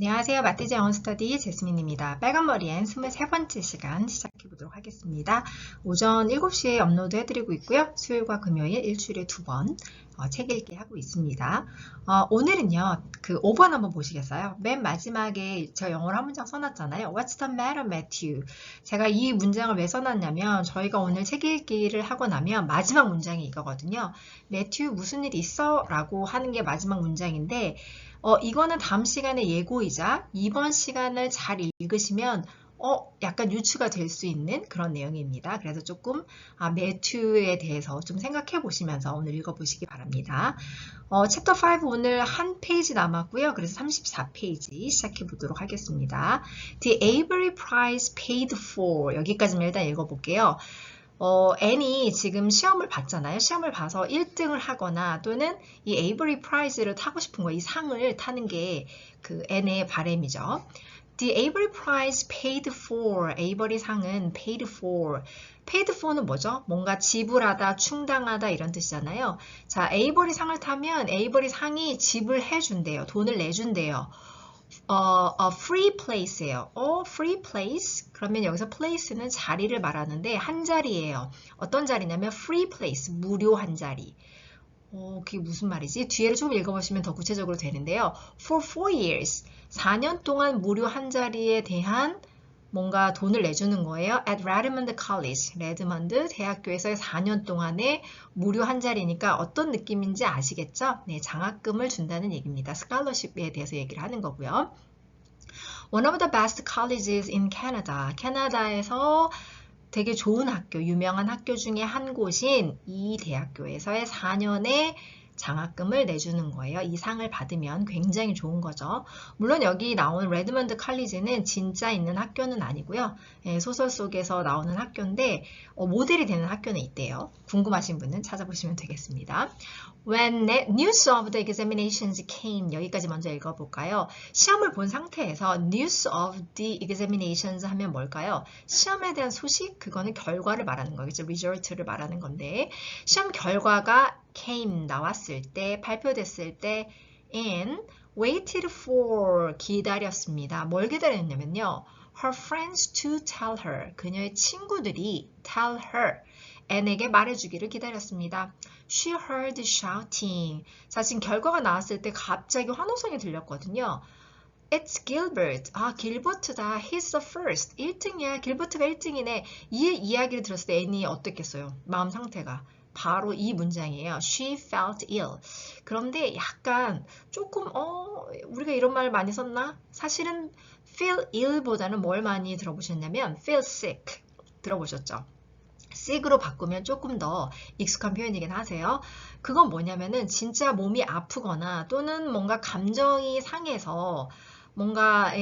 안녕하세요. 마티즈 영어 스터디 제스민입니다. 빨간머리엔 23번째 시간 시작해보도록 하겠습니다. 오전 7시에 업로드 해드리고 있고요. 수요일과 금요일 일주일에 2번 책 읽기 하고 있습니다. 오늘은요. 그 5번 한번 보시겠어요? 맨 마지막에 저 영어로 한 문장 써놨잖아요. What's the matter, Matthew? 제가 이 문장을 왜 써놨냐면 저희가 오늘 책 읽기를 하고 나면 마지막 문장이 이거거든요. Matthew 무슨 일 있어? 라고 하는 게 마지막 문장인데 이거는 다음 시간의 예고이자 이번 시간을 잘 읽으시면 약간 유추가 될 수 있는 그런 내용입니다. 그래서 조금 매튜에 대해서 좀 생각해 보시면서 오늘 읽어보시기 바랍니다. 챕터 5 오늘 한 페이지 남았고요. 그래서 34페이지 시작해 보도록 하겠습니다. The Avery Prize paid for 여기까지만 일단 읽어볼게요. 앤이 지금 시험을 봤잖아요. 시험을 봐서 1등을 하거나 또는 이 에이버리 프라이즈를 타고 싶은 거, 이 상을 타는 게 그 앤의 바람이죠. The Avery Prize paid for. 에이버리 상은 paid for. paid for는 뭐죠? 뭔가 지불하다, 충당하다 이런 뜻이잖아요. 자, 에이버리 상을 타면 에이버리 상이 지불해 준대요. 돈을 내준대요. free place예요. free place. 그러면 여기서 place는 자리를 말하는데 한 자리예요. 어떤 자리냐면 free place, 무료 한 자리. 그게 무슨 말이지? 뒤에를 조금 읽어보시면 더 구체적으로 되는데요. For 4 years. 4년 동안 무료 한 자리에 대한 뭔가 돈을 내주는 거예요. At Redmond College, 레드먼드 대학교에서 4년 동안에 무료 한 자리니까 어떤 느낌인지 아시겠죠? 네, 장학금을 준다는 얘기입니다. 스칼러십에 대해서 얘기를 하는 거고요. One of the best colleges in Canada. 캐나다에서 되게 좋은 학교, 유명한 학교 중에 한 곳인 이 대학교에서의 4년의 장학금을 내주는 거예요. 이 상을 받으면 굉장히 좋은 거죠. 물론 여기 나오는 레드먼드 칼리지는 진짜 있는 학교는 아니고요. 소설 속에서 나오는 학교인데 모델이 되는 학교는 있대요. 궁금하신 분은 찾아보시면 되겠습니다. When news of the examinations came 여기까지 먼저 읽어볼까요? 시험을 본 상태에서 news of the examinations 하면 뭘까요? 시험에 대한 소식? 그거는 결과를 말하는 거겠죠. result를 말하는 건데 시험 결과가 came 나왔을 때 발표됐을 때 and waited for 기다렸습니다. 뭘 기다렸냐면요. her friends to tell her 그녀의 친구들이 tell her 앤에게 말해주기를 기다렸습니다. She heard shouting. 자, 지금 결과가 나왔을 때 갑자기 환호성이 들렸거든요. It's Gilbert. 길버트다. He's the first. 1등이야. 길버트가 1등이네. 이 이야기를 들었을 때 앤이 어땠겠어요? 마음 상태가. 바로 이 문장이에요. She felt ill. 그런데 약간 조금 우리가 이런 말 많이 썼나? 사실은 feel ill보다는 뭘 많이 들어보셨냐면 feel sick. 들어보셨죠? sick으로 바꾸면 조금 더 익숙한 표현이긴 하세요. 그건 뭐냐면은 진짜 몸이 아프거나 또는 뭔가 감정이 상해서 뭔가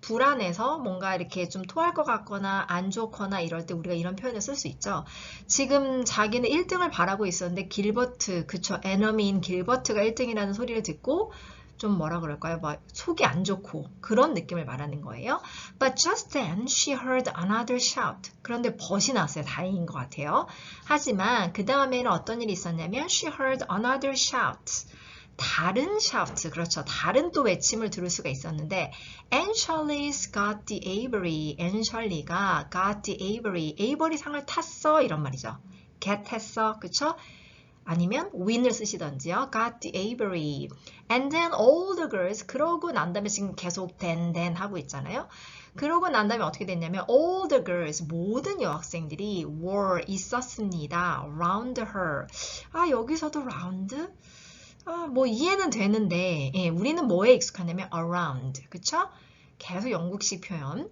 불안해서 뭔가 이렇게 좀 토할 것 같거나 안 좋거나 이럴 때 우리가 이런 표현을 쓸 수 있죠. 지금 자기는 1등을 바라고 있었는데 길버트, 그쵸, 에너미인 길버트가 1등이라는 소리를 듣고 좀 뭐라 그럴까요? 속이 안 좋고 그런 느낌을 말하는 거예요. But just then she heard another shout. 그런데 벗이 났어요. 다행인 것 같아요. 하지만 그 다음에는 어떤 일이 있었냐면 she heard another shout. 다른 shout, 그렇죠. 다른 또 외침을 들을 수가 있었는데 Anne Shirley's got the Avery. Anne Shirley가 got the Avery. 에이버리 상을 탔어. 이런 말이죠. get 했어. 그쵸? 아니면 win을 쓰시던지요. got the Avery. And then all the girls. 그러고 난 다음에 지금 계속 then 하고 있잖아요. 그러고 난 다음에 어떻게 됐냐면 all the girls. 모든 여학생들이 were 있었습니다. around her. 여기서도 round? 뭐 이해는 되는데 우리는 뭐에 익숙하냐면 around. 그쵸? 계속 영국식 표현.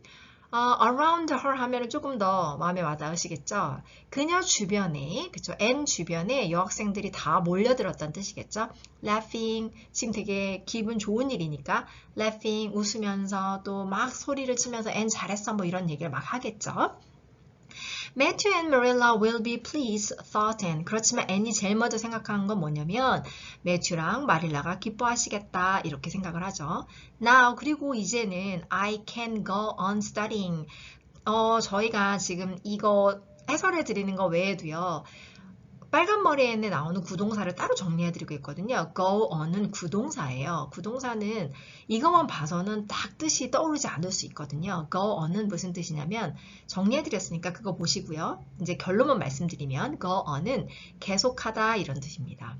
around her 하면 조금 더 마음에 와닿으시겠죠? 그녀 주변에, 그쵸? N 주변에 여학생들이 다 몰려들었다는 뜻이겠죠? laughing, 지금 되게 기분 좋은 일이니까 laughing, 웃으면서 또 막 소리를 치면서 N 잘했어 뭐 이런 얘기를 막 하겠죠? Matthew and Marilla will be pleased, thought Anne. 그렇지만 앤이 제일 먼저 생각한 건 뭐냐면 매튜랑 마릴라가 기뻐하시겠다 이렇게 생각을 하죠. Now 그리고 이제는 I can go on studying. 저희가 지금 이거 해설해 드리는 거 외에도요. 빨간 머리에 나오는 구동사를 따로 정리해드리고 있거든요. go on은 구동사예요. 구동사는 이것만 봐서는 딱 뜻이 떠오르지 않을 수 있거든요. go on은 무슨 뜻이냐면 정리해드렸으니까 그거 보시고요. 이제 결론만 말씀드리면 go on은 계속하다 이런 뜻입니다.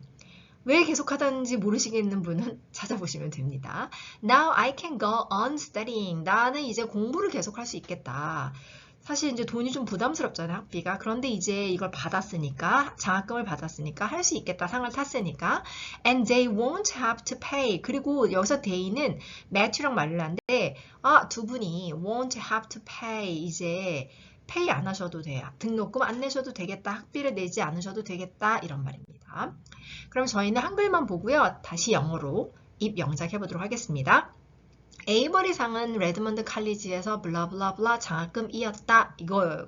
왜 계속하다는지 모르시겠는 분은 찾아보시면 됩니다. Now I can go on studying. 나는 이제 공부를 계속할 수 있겠다. 사실 이제 돈이 좀 부담스럽잖아요, 학비가. 그런데 이제 이걸 받았으니까, 장학금을 받았으니까, 할 수 있겠다, 상을 탔으니까. And they won't have to pay. 그리고 여기서 they는 Matthew랑 마릴라인데, 두 분이 won't have to pay. 이제 pay 안 하셔도 돼요. 등록금 안 내셔도 되겠다, 학비를 내지 않으셔도 되겠다, 이런 말입니다. 그럼 저희는 한글만 보고요. 다시 영어로 입 영작 해보도록 하겠습니다. 에이버리 상은 레드먼드 칼리지에서 블라블라블라 장학금이었다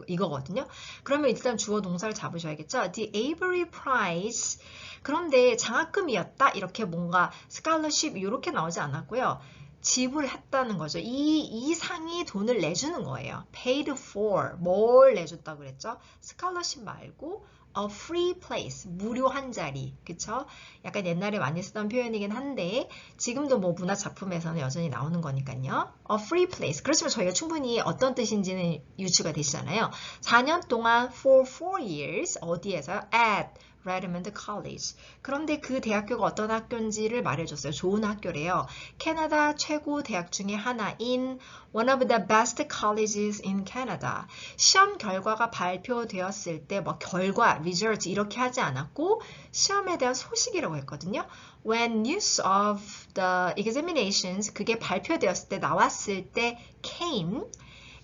이거거든요. 그러면 일단 주어 동사를 잡으셔야겠죠. The Avery Prize. 그런데 장학금이었다 이렇게 뭔가 scholarship 이렇게 나오지 않았고요. 지불했다는 거죠. 이 상이 돈을 내주는 거예요. paid for 뭘 내줬다고 그랬죠? scholarship 말고 a free place, 무료 한 자리, 그쵸? 약간 옛날에 많이 쓰던 표현이긴 한데 지금도 뭐 문화 작품에서는 여전히 나오는 거니까요. a free place. 그렇지만 저희가 충분히 어떤 뜻인지는 유추가 되시잖아요. 4년 동안 for 4 years 어디에서요? at Redmond College. 그런데 그 대학교가 어떤 학교인지를 말해줬어요. 좋은 학교래요. 캐나다 최고 대학 중에 하나인 one of the best colleges in Canada. 시험 결과가 발표되었을 때 뭐 결과, result 이렇게 하지 않았고 시험에 대한 소식이라고 했거든요. When news of the examinations 그게 발표되었을 때 나왔을 때 came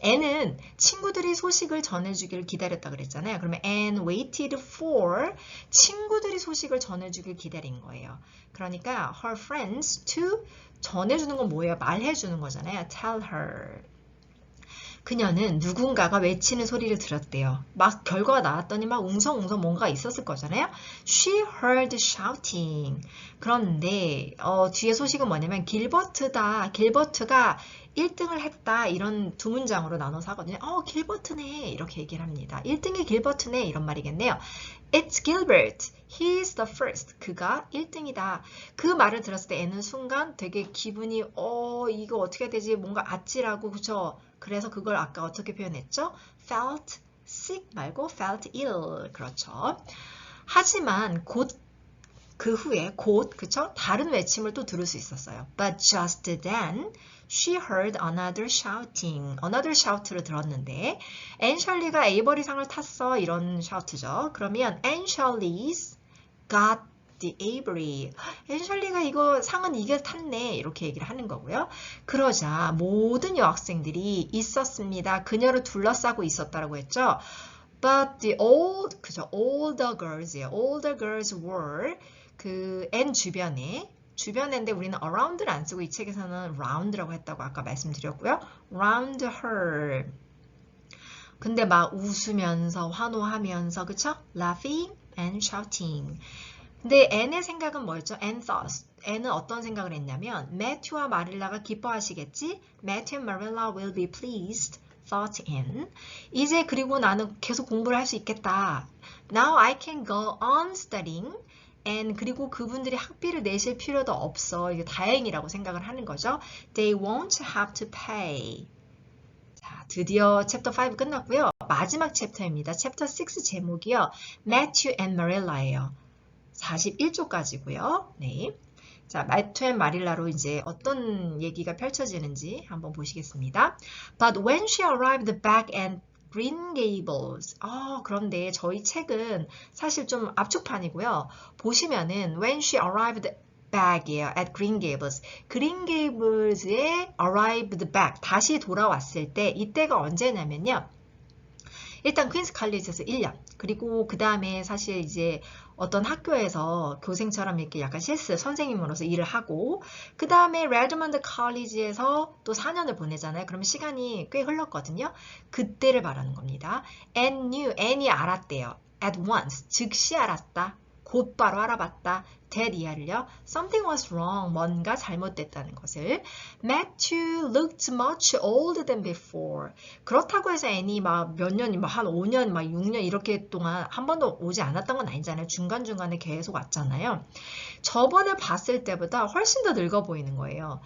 N은 친구들이 소식을 전해주길 기다렸다 그랬잖아요. 그러면 N waited for 친구들이 소식을 전해주길 기다린 거예요. 그러니까 her friends to 전해주는 건 뭐예요? 말해주는 거잖아요. tell her. 그녀는 누군가가 외치는 소리를 들었대요. 막 결과가 나왔더니 막 웅성웅성 뭔가 있었을 거잖아요. She heard shouting. 그런데 뒤에 소식은 뭐냐면 길버트다. 길버트가 1등을 했다. 이런 두 문장으로 나눠서 하거든요. 길버트네. 이렇게 얘기를 합니다. 1등이 길버트네. 이런 말이겠네요. It's Gilbert. He is the first. 그가 1등이다. 그 말을 들었을 때 애는 순간 되게 기분이 이거 어떻게 되지? 뭔가 아찔하고 그쵸? 그래서 그걸 아까 어떻게 표현했죠? felt sick 말고 felt ill. 그렇죠. 하지만 그 후에 그쵸? 다른 외침을 또 들을 수 있었어요. But just then she heard another shouting. another shout를 들었는데 앤 셜리가 에이버리 상을 탔어. 이런 샤우트죠. 그러면 앤 셜리's got the Avery. 앤 셜리가 이거 상은 이게 탔네. 이렇게 얘기를 하는 거고요. 그러자 모든 여학생들이 있었습니다. 그녀를 둘러싸고 있었다라고 했죠. But the older girls예요. older girls were 그 N 주변인데 우리는 around를 안 쓰고 이 책에서는 round라고 했다고 아까 말씀드렸고요. round her. 근데 막 웃으면서 환호하면서 그쵸? laughing and shouting. 근데 N의 생각은 뭐였죠? N thought. N은 어떤 생각을 했냐면 매튜와 마릴라가 기뻐하시겠지? Matthew and Marilla will be pleased. thought N. 이제 그리고 나는 계속 공부를 할 수 있겠다. Now I can go on studying. And 그리고 그분들이 학비를 내실 필요도 없어. 이게 다행이라고 생각을 하는 거죠. They won't have to pay. 자, 드디어 챕터 5 끝났고요. 마지막 챕터입니다. 챕터 6 제목이요. Matthew and Marilla예요. 41조까지고요. 네. 자, 매튜 앤 마릴라로 이제 어떤 얘기가 펼쳐지는지 한번 보시겠습니다. But when she arrived back at Green Gables. 그런데 저희 책은 사실 좀 압축판이고요. 보시면은 when she arrived back이에요. at Green Gables. Green Gables에 arrived back. 다시 돌아왔을 때 이때가 언제냐면요. 일단 퀸스 칼리지에서 1년. 그리고 그 다음에 사실 이제 어떤 학교에서 교생처럼 이렇게 약간 선생님으로서 일을 하고 그 다음에 레드먼드 칼리지에서 또 4년을 보내잖아요. 그러면 시간이 꽤 흘렀거든요. 그때를 말하는 겁니다. Anne knew, Anne이 알았대요. At once, 즉시 알았다. 곧바로 알아봤다. that 이하를요. Something was wrong. 뭔가 잘못됐다는 것을. Matthew looked much older than before. 그렇다고 해서 애니 막 몇 년, 한 5년, 막 6년 이렇게 동안 한 번도 오지 않았던 건 아니잖아요. 중간중간에 계속 왔잖아요. 저번에 봤을 때보다 훨씬 더 늙어 보이는 거예요.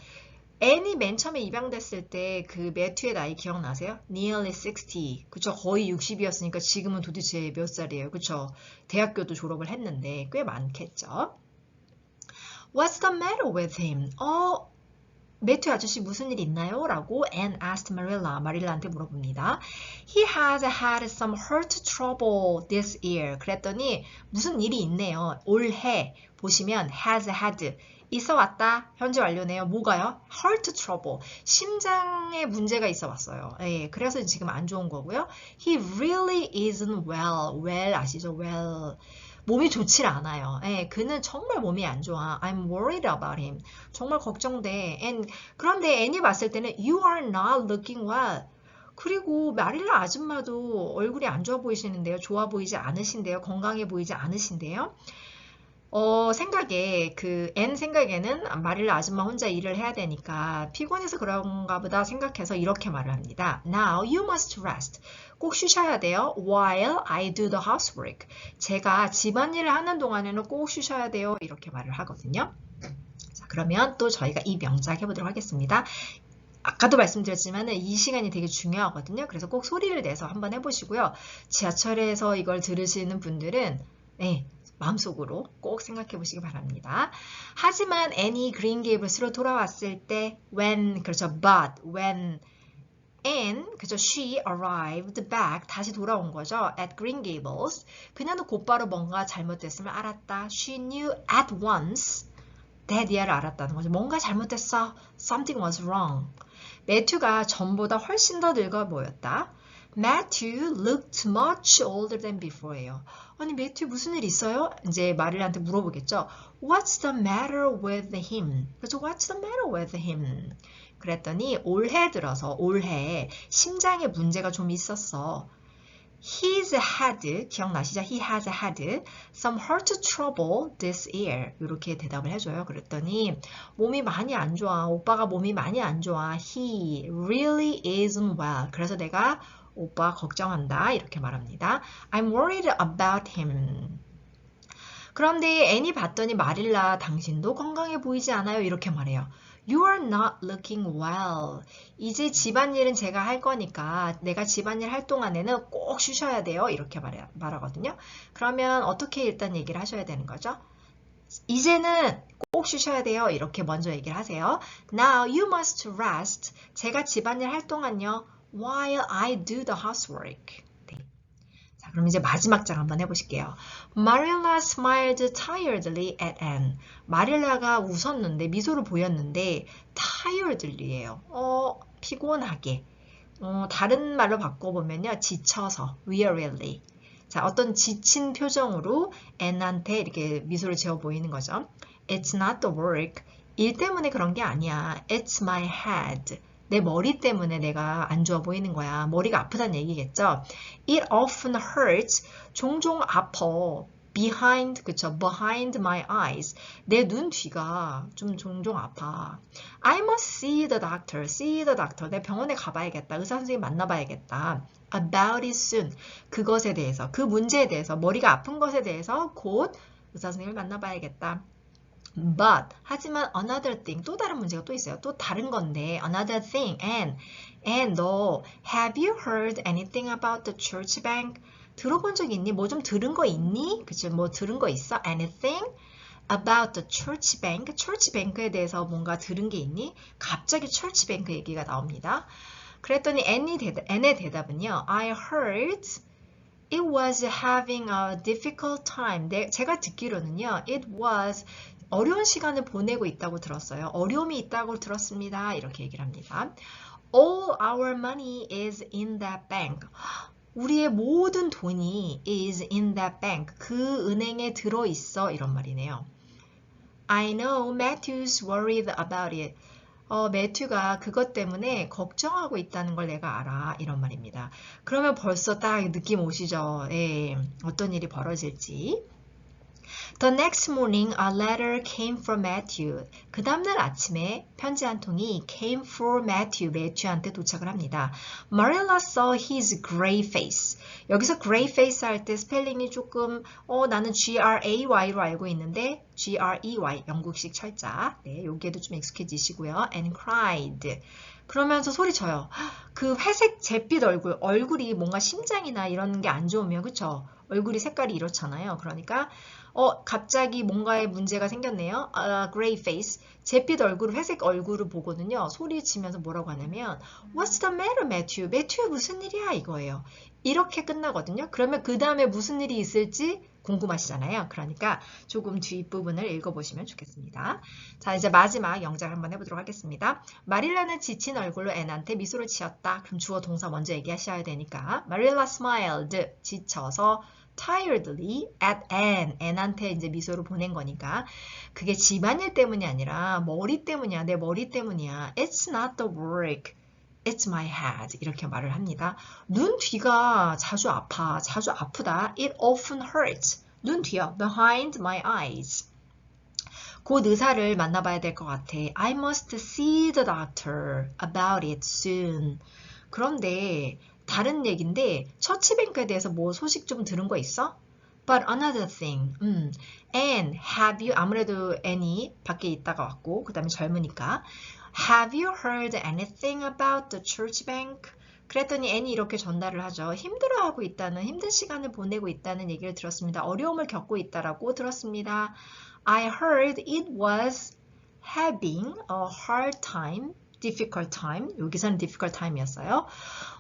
애니 맨 처음에 입양됐을 때 그 매튜의 나이 기억나세요? Nearly 60. 그쵸? 거의 60이었으니까 지금은 도대체 몇 살이에요? 그쵸? 대학교도 졸업을 했는데 꽤 많겠죠? What's the matter with him? 매튜 아저씨 무슨 일 있나요? 라고 Anne asked Marilla. 마릴라한테 물어봅니다. He has had some heart trouble this year. 그랬더니 무슨 일이 있네요. 올해 보시면 has had 있어 왔다. 현재 완료네요. 뭐가요? Heart trouble. 심장에 문제가 있어 왔어요. 예, 그래서 지금 안 좋은 거고요. He really isn't well. well 아시죠? well. 몸이 좋질 않아요. 예, 그는 정말 몸이 안 좋아. I'm worried about him. 정말 걱정돼. 그런데 애니 봤을 때는 You are not looking well. 그리고 마릴라 아줌마도 얼굴이 안 좋아 보이시는데요. 좋아 보이지 않으신데요. 건강해 보이지 않으신데요. 앤 생각에는 마릴라 아줌마 혼자 일을 해야 되니까 피곤해서 그런가 보다 생각해서 이렇게 말을 합니다. Now you must rest. 꼭 쉬셔야 돼요. While I do the housework. 제가 집안일을 하는 동안에는 꼭 쉬셔야 돼요. 이렇게 말을 하거든요. 자, 그러면 또 저희가 이 명작 해보도록 하겠습니다. 아까도 말씀드렸지만 이 시간이 되게 중요하거든요. 그래서 꼭 소리를 내서 한번 해보시고요. 지하철에서 이걸 들으시는 분들은 마음속으로 꼭 생각해 보시기 바랍니다. 하지만 애니 그린 게이블스로 돌아왔을 때 when Anne, 그죠? She arrived back. 다시 돌아온 거죠. At Green Gables. 그녀는 곧바로 뭔가 잘못됐음을 알았다. She knew at once. that,를 알았다는 거죠. 뭔가 잘못됐어. Something was wrong. 매튜가 전보다 훨씬 더 늙어 보였다. Matthew looked much older than before예요. 아니 매튜 무슨 일 있어요? 이제 마릴라한테 물어보겠죠. What's the matter with him? 그래서 What's the matter with him? 그랬더니 올해 심장에 문제가 좀 있었어. He's had, 기억나시죠? He has had some heart trouble this year. 이렇게 대답을 해줘요. 그랬더니 몸이 많이 안 좋아. 오빠가 몸이 많이 안 좋아. He really isn't well. 그래서 내가 오빠 걱정한다. 이렇게 말합니다. I'm worried about him. 그런데 애니 봤더니 마릴라 당신도 건강해 보이지 않아요? 이렇게 말해요. You are not looking well. 이제 집안일은 제가 할 거니까 내가 집안일 할 동안에는 꼭 쉬셔야 돼요. 이렇게 말하거든요. 그러면 어떻게 일단 얘기를 하셔야 되는 거죠? 이제는 꼭 쉬셔야 돼요. 이렇게 먼저 얘기를 하세요. Now you must rest. 제가 집안일 할 동안요. While I do the housework. 자, 그럼 이제 마지막 장 한번 해보실게요. Marilla smiled tiredly at Anne. 마릴라가 웃었는데, 미소를 보였는데, tiredly예요. 피곤하게. 다른 말로 바꿔보면요. 지쳐서, wearily. 자, 어떤 지친 표정으로 Anne한테 이렇게 미소를 지어 보이는 거죠. It's not the work. 일 때문에 그런 게 아니야. It's my head. 내 머리 때문에 내가 안 좋아 보이는 거야. 머리가 아프다는 얘기겠죠. It often hurts. 종종 아파. Behind, 그쵸? Behind my eyes. 내 눈 뒤가 좀 종종 아파. I must see the doctor. See the doctor. 내 병원에 가봐야겠다. 의사 선생님 만나봐야겠다. About it soon. 그것에 대해서, 그 문제에 대해서, 머리가 아픈 것에 대해서 곧 의사 선생님을 만나봐야겠다. But, 하지만 another thing, 또 다른 문제가 또 있어요. 또 다른 건데, another thing, and 너, have you heard anything about the church bank? 들어본 적 있니? 뭐 좀 들은 거 있니? 그치? 뭐 들은 거 있어? Anything about the church bank? church bank에 대해서 뭔가 들은 게 있니? 갑자기 church bank 얘기가 나옵니다. 그랬더니 Anne의 대답은요. I heard it was having a difficult time. 제가 듣기로는요. It was 어려운 시간을 보내고 있다고 들었어요. 어려움이 있다고 들었습니다. 이렇게 얘기를 합니다. All our money is in that bank. 우리의 모든 돈이 is in that bank. 그 은행에 들어있어. 이런 말이네요. I know Matthew's worried about it. 매튜가 그것 때문에 걱정하고 있다는 걸 내가 알아. 이런 말입니다. 그러면 벌써 딱 느낌 오시죠? 어떤 일이 벌어질지. The next morning, a letter came from Matthew. 그 다음날 아침에 편지 한 통이 came for Matthew, 매튜한테 도착을 합니다. Marilla saw his gray face. 여기서 gray face 할 때 스펠링이 조금 나는 G-R-A-Y로 알고 있는데 G-R-E-Y, 영국식 철자. 네, 여기에도 좀 익숙해지시고요. And cried. 그러면서 소리쳐요. 그 회색 잿빛 얼굴이 뭔가 심장이나 이런 게 안 좋으면 그쵸? 얼굴이 색깔이 이렇잖아요. 그러니까 갑자기 뭔가에 문제가 생겼네요. Gray face. 잿빛 얼굴, 회색 얼굴을 보고는요. 소리치면서 뭐라고 하냐면 What's the matter, Matthew? 매튜 무슨 일이야? 이거예요. 이렇게 끝나거든요. 그러면 그 다음에 무슨 일이 있을지 궁금하시잖아요. 그러니까 조금 뒷부분을 읽어보시면 좋겠습니다. 자, 이제 마지막 영작 한번 해보도록 하겠습니다. 마릴라는 지친 얼굴로 앤한테 미소를 지었다. 그럼 주어 동사 먼저 얘기하셔야 되니까 Marilla smiled. 지쳐서 tiredly at Anne. 앤한테 이제 미소를 보낸 거니까 그게 집안일 때문이 아니라 머리 때문이야. 내 머리 때문이야. It's not the work. It's my head. 이렇게 말을 합니다. 눈 뒤가 자주 아프다. It often hurts. 눈 뒤요. Behind my eyes. 곧 의사를 만나봐야 될 것 같아. I must see the doctor about it soon. 그런데 다른 얘기인데 처치뱅크에 대해서 뭐 소식 좀 들은 거 있어? But another thing. And have you 아무래도 Annie 밖에 있다가 왔고 그 다음에 젊으니까 Have you heard anything about the church bank? 그랬더니 애니 이렇게 전달을 하죠. 힘들어하고 있다는, 힘든 시간을 보내고 있다는 얘기를 들었습니다. 어려움을 겪고 있다라고 들었습니다. I heard it was having a hard time, difficult time. 여기서는 difficult time이었어요.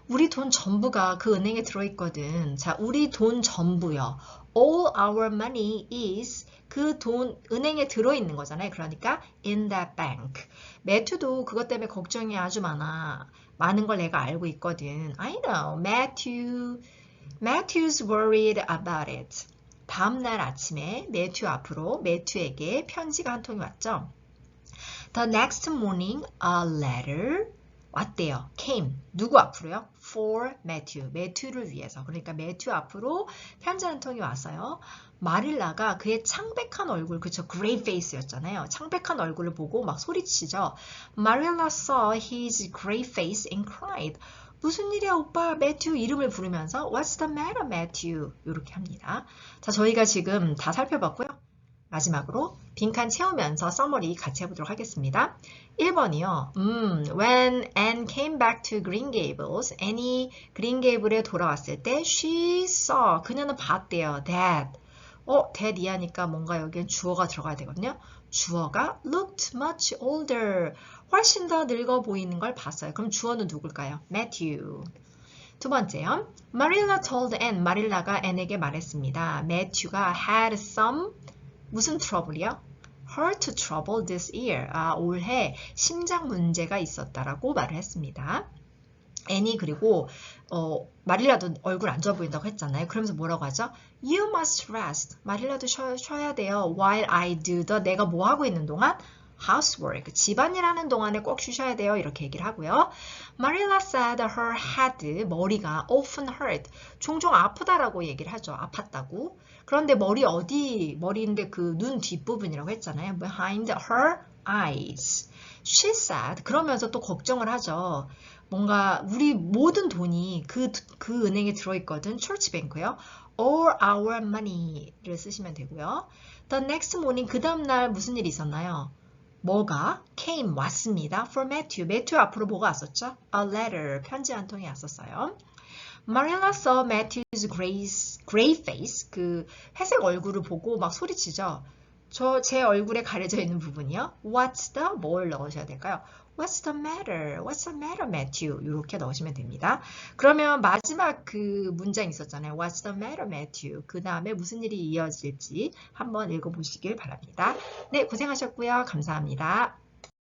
우리 돈 전부가 그 은행에 들어있거든. 자, 우리 돈 전부요. All our money is 그 돈 은행에 들어있는 거잖아요. 그러니까 in that bank. 매튜도 그것 때문에 걱정이 아주 많은 걸 내가 알고 있거든. I know. Matthew's worried about it. 다음날 아침에 매튜에게 편지가 한 통이 왔죠. The next morning, a letter 왔대요. came. 누구 앞으로요? For Matthew. 매튜를 위해서. 그러니까 매튜 앞으로 편지 한 통이 왔어요. 마릴라가 그의 창백한 얼굴, 그쵸? Gray face였잖아요. 창백한 얼굴을 보고 막 소리치죠. Marilla saw his gray face and cried. 무슨 일이야 오빠? 매튜 이름을 부르면서 What's the matter, Matthew? 이렇게 합니다. 자, 저희가 지금 다 살펴봤고요. 마지막으로 빈칸 채우면서 서머리 같이 해보도록 하겠습니다. 1번이요. When Anne came back to Green Gables, Annie 그린게이블에 돌아왔을 때 she saw, 그녀는 봤대요. That. that 이하니까 뭔가 여기엔 주어가 들어가야 되거든요. 주어가 looked much older. 훨씬 더 늙어 보이는 걸 봤어요. 그럼 주어는 누굴까요? Matthew. 두 번째요. Marilla told Anne, 마릴라가 앤에게 말했습니다. Matthew가 had some 무슨 트러블이요? Heart trouble this year. 올해 심장 문제가 있었다라고 말을 했습니다. 애니 그리고 마릴라도 얼굴 안 좋아 보인다고 했잖아요. 그러면서 뭐라고 하죠? You must rest. 마릴라도 쉬어야 돼요. While I do the 내가 뭐 하고 있는 동안? housework. 집안일 하는 동안에 꼭 쉬셔야 돼요. 이렇게 얘기를 하고요. Marilla said her head, 머리가 often hurt. 종종 아프다라고 얘기를 하죠. 아팠다고. 그런데 머리인데 그 눈 뒷부분이라고 했잖아요. Behind her eyes. She said, 그러면서 또 걱정을 하죠. 뭔가 우리 모든 돈이 그 은행에 들어있거든. 철치뱅크요. All our money를 쓰시면 되고요. The next morning, 그 다음날 무슨 일이 있었나요? 뭐가? came, 왔습니다. For Matthew. 매튜 앞으로 뭐가 왔었죠? A letter, 편지 한 통이 왔었어요. Marilla saw Matthew's gray face, 그 회색 얼굴을 보고 막 소리치죠. 제 얼굴에 가려져 있는 부분이요. What's the, 뭘 넣으셔야 될까요? What's the matter? What's the matter, Matthew? 이렇게 넣으시면 됩니다. 그러면 마지막 그 문장 있었잖아요. What's the matter, Matthew? 그 다음에 무슨 일이 이어질지 한번 읽어보시길 바랍니다. 네, 고생하셨고요. 감사합니다.